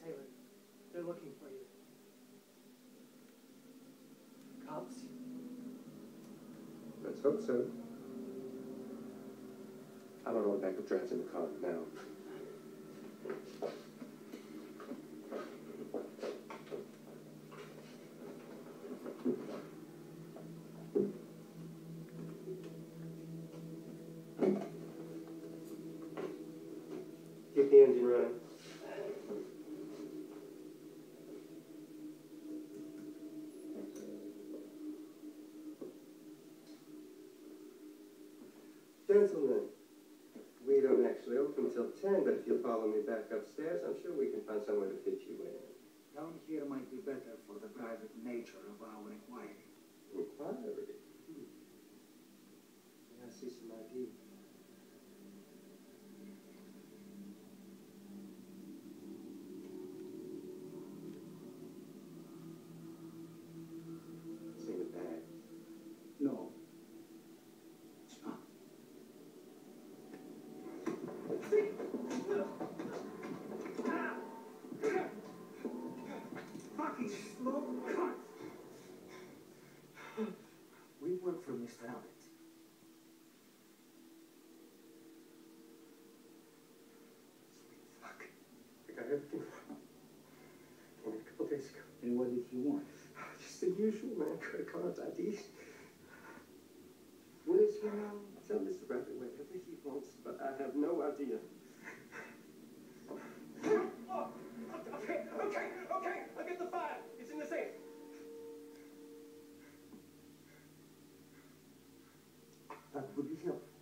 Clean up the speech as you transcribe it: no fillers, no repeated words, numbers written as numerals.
Taylor. They're looking for you. Cops? Let's hope so. I don't know what backup drive's in the car now. Keep the engine running. Gentlemen, we don't actually open till 10, but if you'll follow me back upstairs, I'm sure we can find somewhere to fit you in. Down here might be better for the private nature of our inquiry. Inquiry? May I see some ID? It's in the bag. No, it's not. Fucking slow cunt! We work for Mr. Abbott. Sweet fuck. I got everything wrong. Came in a couple days ago. And what did he want? Just the usual, man. Credit cards, IDs. What is he now? Tell Mr. Rabbit whatever he wants, but I have no idea. Oh, okay. I'll get the file. It's in the safe. That would be helpful.